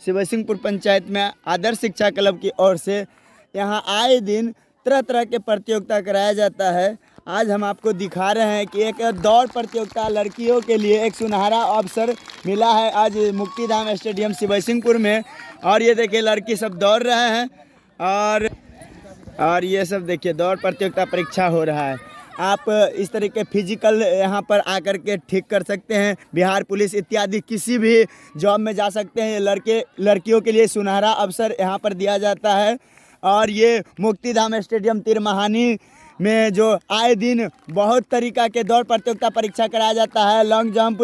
शिवसिंहपुर पंचायत में आदर्श शिक्षा क्लब की ओर से यहाँ आए दिन तरह तरह के प्रतियोगिता कराया जाता है। आज हम आपको दिखा रहे हैं कि एक दौड़ प्रतियोगिता लड़कियों के लिए एक सुनहरा अवसर मिला है आज मुक्तिधाम स्टेडियम शिवसिंहपुर में। और ये देखिए लड़की सब दौड़ रहे हैं और ये सब देखिए दौड़ प्रतियोगिता परीक्षा हो रहा है। आप इस तरह के फिजिकल यहाँ पर आकर के ठीक कर सकते हैं। बिहार पुलिस इत्यादि किसी भी जॉब में जा सकते हैं। लड़कियों के लिए सुनहरा अवसर यहाँ पर दिया जाता है। और ये मुक्तिधाम स्टेडियम तिरमहानी में जो आए दिन बहुत तरीका के दौड़ प्रतियोगिता परीक्षा कराया जाता है। लॉन्ग जंप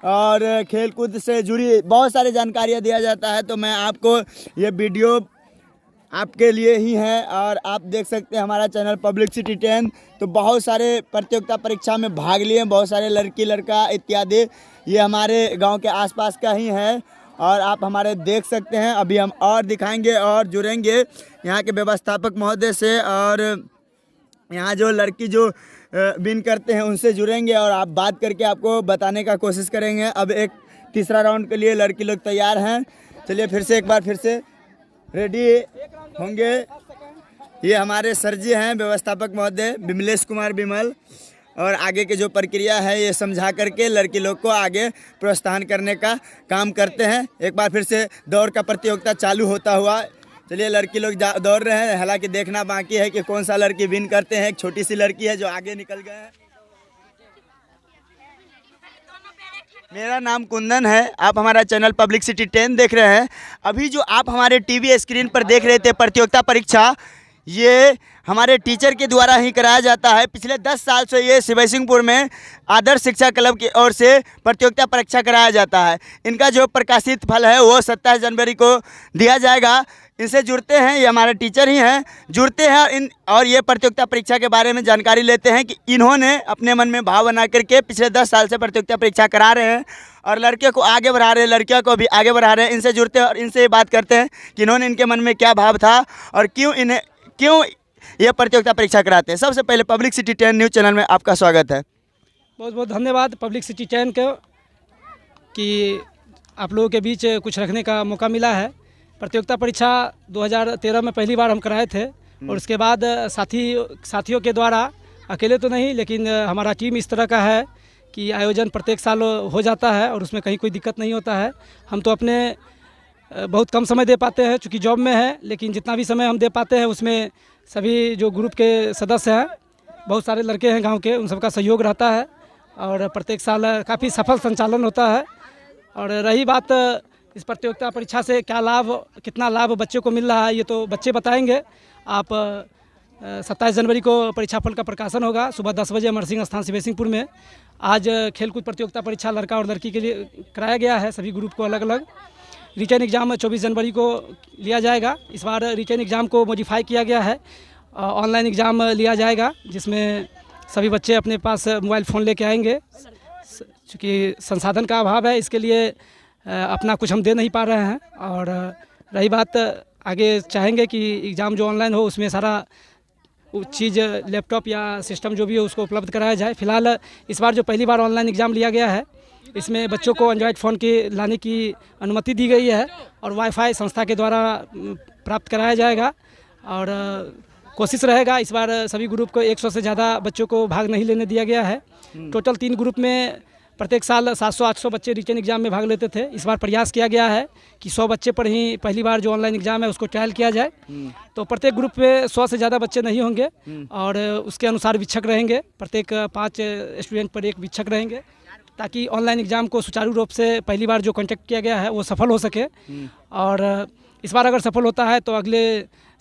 और खेलकूद से जुड़ी बहुत सारी जानकारियाँ दिया जाता है। तो मैं आपको ये वीडियो आपके लिए ही है और आप देख सकते हैं हमारा चैनल पब्लिक सिटी 10। तो बहुत सारे प्रतियोगिता परीक्षा में भाग लिए, बहुत सारे लड़की लड़का इत्यादि। ये हमारे गांव के आसपास का ही है और आप हमारे देख सकते हैं। अभी हम और दिखाएंगे और जुड़ेंगे यहाँ के व्यवस्थापक महोदय से और यहाँ जो लड़की जो विन करते हैं उनसे जुड़ेंगे और आप बात करके आपको बताने का कोशिश करेंगे। अब एक तीसरा राउंड के लिए लड़की लोग तैयार हैं। चलिए एक बार फिर से रेडी होंगे। ये हमारे सर जी हैं व्यवस्थापक महोदय विमलेश कुमार विमल। और आगे की जो प्रक्रिया है ये समझा करके लड़की लोग को आगे प्रोत्साहन करने का काम करते हैं। एक बार फिर से दौड़ का प्रतियोगिता चालू होता हुआ। चलिए लड़की लोग दौड़ रहे हैं, हालांकि देखना बाकी है कि कौन सा लड़की विन करते हैं। एक छोटी सी लड़की है जो आगे निकल गए हैं। मेरा नाम कुंदन है, आप हमारा चैनल पब्लिक सिटी 10 देख रहे हैं। अभी जो आप हमारे टीवी स्क्रीन पर देख रहे थे प्रतियोगिता परीक्षा, ये हमारे टीचर के द्वारा ही कराया जाता है। पिछले 10 साल से ये शिवसिंहपुर में आदर्श शिक्षा क्लब की ओर से प्रतियोगिता परीक्षा कराया जाता है। इनका जो प्रकाशित फल है वो 27 जनवरी को दिया जाएगा। इनसे जुड़ते हैं, ये हमारे टीचर ही हैं, जुड़ते हैं और ये प्रतियोगिता परीक्षा के बारे में जानकारी लेते हैं कि इन्होंने अपने मन में भाव बना करके पिछले 10 साल से प्रतियोगिता परीक्षा करा रहे हैं और लड़के को आगे बढ़ा रहे हैं, लड़कियों को भी आगे बढ़ा रहे हैं। इनसे जुड़ते हैं और इनसे बात करते हैं कि इन्होंने इनके मन में क्या भाव था और क्यों ये प्रतियोगिता परीक्षा कराते हैं। सबसे पहले पब्लिक सिटी 10 न्यूज़ चैनल में आपका स्वागत है। बहुत बहुत धन्यवाद पब्लिक सिटी 10 को कि आप लोगों के बीच कुछ रखने का मौका मिला है। प्रतियोगिता परीक्षा 2013 में पहली बार हम कराए थे और उसके बाद साथियों के द्वारा, अकेले तो नहीं लेकिन हमारा टीम इस तरह का है कि आयोजन प्रत्येक साल हो जाता है और उसमें कहीं कोई दिक्कत नहीं होता है। हम तो अपने बहुत कम समय दे पाते हैं चूँकि जॉब में है, लेकिन जितना भी समय हम दे पाते हैं उसमें सभी जो ग्रुप के सदस्य हैं, बहुत सारे लड़के हैं गांव के, उन सबका सहयोग रहता है और प्रत्येक साल काफ़ी सफल संचालन होता है। और रही बात इस प्रतियोगिता परीक्षा से कितना लाभ बच्चे को मिल रहा है, ये तो बच्चे बताएंगे। आप 27 जनवरी को परीक्षाफल का प्रकाशन होगा सुबह 10 बजे अमर सिंह स्थान शिवसिंहपुर में। आज खेलकूद प्रतियोगिता परीक्षा लड़का और लड़की के लिए कराया गया है, सभी ग्रुप को अलग अलग। रिटर्न एग्ज़ाम 24 जनवरी को लिया जाएगा। इस बार रिटर्न एग्ज़ाम को मॉडिफाई किया गया है, ऑनलाइन एग्ज़ाम लिया जाएगा जिसमें सभी बच्चे अपने पास मोबाइल फ़ोन लेके आएंगे। चूँकि संसाधन का अभाव है, इसके लिए अपना कुछ हम दे नहीं पा रहे हैं। और रही बात, आगे चाहेंगे कि एग्ज़ाम जो ऑनलाइन हो उसमें सारा चीज़ लैपटॉप या सिस्टम जो भी हो उसको उपलब्ध कराया जाए। फिलहाल इस बार जो पहली बार ऑनलाइन एग्ज़ाम लिया गया है इसमें बच्चों को एंड्रॉयड फ़ोन की लाने की अनुमति दी गई है और वाईफाई संस्था के द्वारा प्राप्त कराया जाएगा। और कोशिश रहेगा इस बार सभी ग्रुप को 100 से ज़्यादा बच्चों को भाग नहीं लेने दिया गया है। टोटल 3 ग्रुप में प्रत्येक साल 700-800 बच्चे रिटर्न एग्ज़ाम में भाग लेते थे। इस बार प्रयास किया गया है कि 100 बच्चे पर ही पहली बार जो ऑनलाइन एग्ज़ाम है उसको ट्रायल किया जाए। तो प्रत्येक ग्रुप में 100 से ज़्यादा बच्चे नहीं होंगे और उसके अनुसार वीक्षक रहेंगे। प्रत्येक 5 स्टूडेंट पर एक वीक्षक रहेंगे ताकि ऑनलाइन एग्ज़ाम को सुचारू रूप से पहली बार जो कॉन्टेक्ट किया गया है वो सफल हो सके। और इस बार अगर सफल होता है तो अगले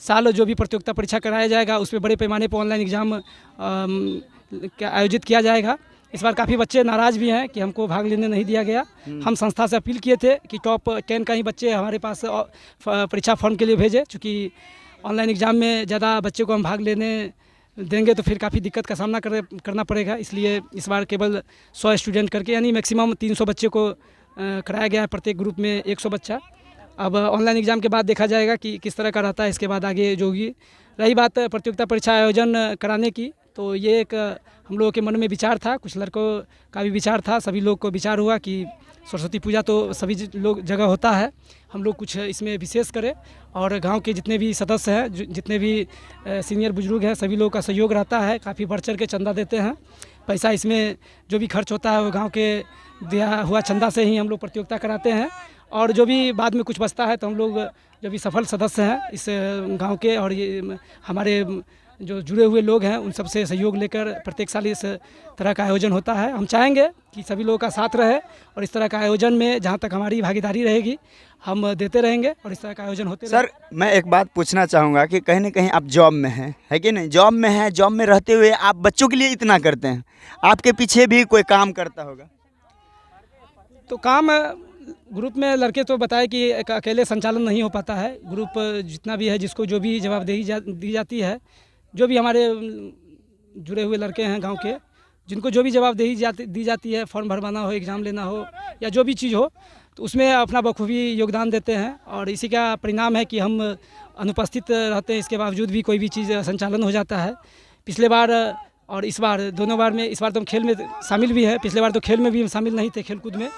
साल जो भी प्रतियोगिता परीक्षा कराया जाएगा उसमें बड़े पैमाने पर ऑनलाइन एग्ज़ाम आयोजित किया जाएगा। इस बार काफ़ी बच्चे नाराज़ भी हैं कि हमको भाग लेने नहीं दिया गया। हम संस्था से अपील किए थे कि टॉप 10 का ही बच्चे हमारे पास परीक्षा फॉर्म के लिए भेजे, चूँकि ऑनलाइन एग्ज़ाम में ज़्यादा बच्चे को हम भाग लेने देंगे तो फिर काफ़ी दिक्कत का सामना करना पड़ेगा। इसलिए इस बार केवल 100 स्टूडेंट करके यानी मैक्सिमम 300 बच्चे को कराया गया है, प्रत्येक ग्रुप में 100 बच्चा। अब ऑनलाइन एग्ज़ाम के बाद देखा जाएगा कि किस तरह का रहता है, इसके बाद आगे जो होगी। रही बात प्रतियोगिता परीक्षा आयोजन कराने की, तो ये एक हम लोगों के मन में विचार था, कुछ लड़कों का भी विचार था, सभी लोग को विचार हुआ कि सरस्वती पूजा तो सभी लोग जगह होता है, हम लोग कुछ इसमें विशेष करें और गांव के जितने भी सदस्य हैं, जितने भी सीनियर बुजुर्ग हैं, सभी लोगों का सहयोग रहता है। काफ़ी बढ़ चढ़ के चंदा देते हैं। पैसा इसमें जो भी खर्च होता है वो गांव के दिया हुआ चंदा से ही हम लोग प्रतियोगिता कराते हैं और जो भी बाद में कुछ बचता है तो हम लोग जो भी सफल सदस्य हैं इस गांव के और ये हमारे जो जुड़े हुए लोग हैं उन सब से सहयोग लेकर प्रत्येक साल इस तरह का आयोजन होता है। हम चाहेंगे कि सभी लोगों का साथ रहे और इस तरह का आयोजन में जहां तक हमारी भागीदारी रहेगी हम देते रहेंगे और इस तरह का आयोजन होते सर, मैं एक बात पूछना चाहूँगा कि कहीं ना कहीं आप जॉब में हैं, है कि नहीं? जॉब में हैं, जॉब में रहते हुए आप बच्चों के लिए इतना करते हैं, आपके पीछे भी कोई काम करता होगा? तो काम ग्रुप में लड़के तो बताए कि अकेले संचालन नहीं हो पाता है। ग्रुप जितना भी है, जिसको जो भी जवाबदेही दी जाती है, जो भी हमारे जुड़े हुए लड़के हैं गांव के, जिनको जो भी जवाबदेही दी जाती है, फॉर्म भरवाना हो, एग्ज़ाम लेना हो या जो भी चीज़ हो, तो उसमें अपना बखूबी योगदान देते हैं और इसी का परिणाम है कि हम अनुपस्थित रहते हैं। इसके बावजूद भी कोई भी चीज़ संचालन हो जाता है। पिछले बार और इस बार दोनों बार में, इस बार तो हम खेल में शामिल भी है, पिछले बार तो खेल में भी हम शामिल नहीं थे, खेल कूद में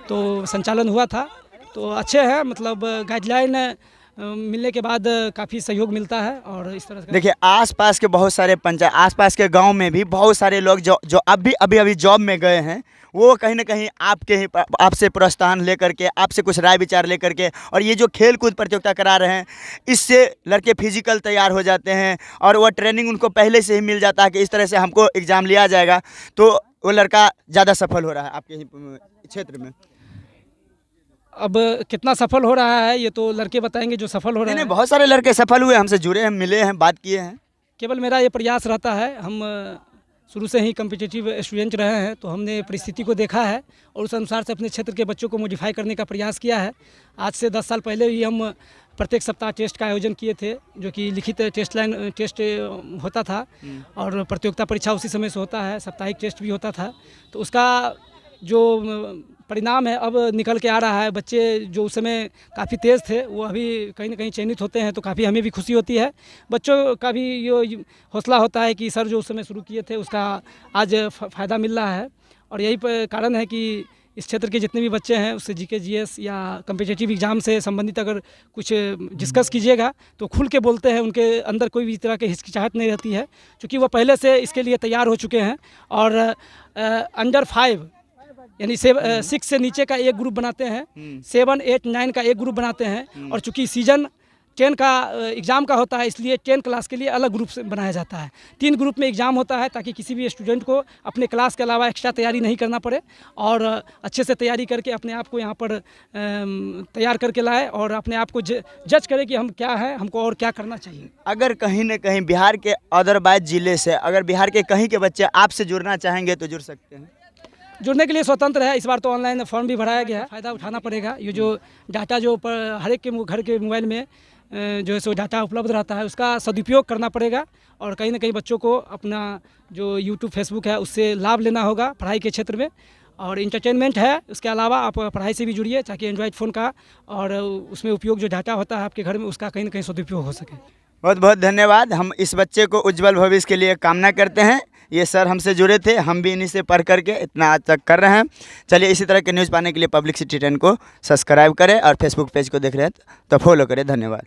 तो संचालन हुआ था। तो अच्छे हैं, मतलब गाइडलाइन मिलने के बाद काफ़ी सहयोग मिलता है और इस तरह से। देखिए, आसपास के बहुत सारे पंचायत, आसपास के गांव में भी बहुत सारे लोग जो अभी जॉब में गए हैं, वो कहीं ना कहीं आपसे प्रोत्साहन लेकर के, आपसे कुछ राय विचार लेकर के, और ये जो खेल कूद प्रतियोगिता करा रहे हैं, इससे लड़के फिजिकल तैयार हो जाते हैं और वह ट्रेनिंग उनको पहले से ही मिल जाता है कि इस तरह से हमको एग्ज़ाम लिया जाएगा, तो वो लड़का ज़्यादा सफल हो रहा है आपके ही क्षेत्र में। अब कितना सफल हो रहा है ये तो लड़के बताएंगे जो सफल हो रहे हैं। बहुत सारे लड़के सफल हुए, हमसे जुड़े हैं, मिले हैं, बात किए हैं। केवल मेरा ये प्रयास रहता है, हम शुरू से ही कम्पिटिटिव स्टूडेंट रहे हैं, तो हमने परिस्थिति को देखा है और उस अनुसार से अपने क्षेत्र के बच्चों को मॉडिफाई करने का प्रयास किया है। आज से 10 साल पहले ही हम प्रत्येक सप्ताह टेस्ट का आयोजन किए थे, जो कि लिखित टेस्ट होता था और प्रतियोगिता परीक्षा उसी समय से होता है, साप्ताहिक टेस्ट भी होता था। तो उसका जो परिणाम है अब निकल के आ रहा है। बच्चे जो उस समय काफ़ी तेज़ थे वो अभी कहीं ना कहीं चयनित होते हैं, तो काफ़ी हमें भी खुशी होती है। बच्चों का भी ये हौसला होता है कि सर जो उस समय शुरू किए थे उसका आज फ़ायदा मिल रहा है और यही कारण है कि इस क्षेत्र के जितने भी बच्चे हैं उससे जीके जीएस या कम्पिटिटिव एग्ज़ाम से संबंधित अगर कुछ डिस्कस कीजिएगा तो खुल के बोलते हैं, उनके अंदर कोई भी तरह की हिचकिचाहट नहीं रहती है, क्योंकि वो पहले से इसके लिए तैयार हो चुके हैं। और अंडर 5 यानी 6 से नीचे का एक ग्रुप बनाते हैं, 7, 8, 9 का एक ग्रुप बनाते हैं और चूंकि सीजन 10 का एग्ज़ाम का होता है, इसलिए 10 क्लास के लिए अलग ग्रुप से बनाया जाता है। 3 ग्रुप में एग्ज़ाम होता है ताकि किसी भी स्टूडेंट को अपने क्लास के अलावा एक्स्ट्रा तैयारी नहीं करना पड़े और अच्छे से तैयारी करके अपने आप को यहाँ पर तैयार करके लाए और अपने आप को जज करे कि हम क्या है, हमको और क्या करना चाहिए। अगर कहीं ना कहीं बिहार के अदरवाइज ज़िले से अगर बिहार के कहीं के बच्चे आपसे जुड़ना चाहेंगे तो जुड़ सकते हैं? जुड़ने के लिए स्वतंत्र है। इस बार तो ऑनलाइन फॉर्म भी भराया गया है, फ़ायदा उठाना पड़ेगा। ये जो डाटा जो हर एक के घर के मोबाइल में जो है सो डाटा उपलब्ध रहता है, उसका सदुपयोग करना पड़ेगा और कहीं ना कहीं बच्चों को अपना जो यूट्यूब फेसबुक है उससे लाभ लेना होगा पढ़ाई के क्षेत्र में। और इंटरटेनमेंट है, उसके अलावा आप पढ़ाई से भी जुड़िए ताकि एंड्रॉयड फ़ोन का और उसमें उपयोग जो डाटा होता है आपके घर में उसका कहीं ना कहीं सदुपयोग हो सके। बहुत बहुत धन्यवाद। हम इस बच्चे को उज्जवल भविष्य के लिए कामना करते हैं। ये सर हमसे जुड़े थे, हम भी इन्हीं से पढ़ करके इतना आज तक कर रहे हैं। चलिए, इसी तरह के न्यूज़ पाने के लिए पब्लिक सिटी 10 को सब्सक्राइब करें और फेसबुक पेज को देख रहे हैं तो फॉलो करें। धन्यवाद।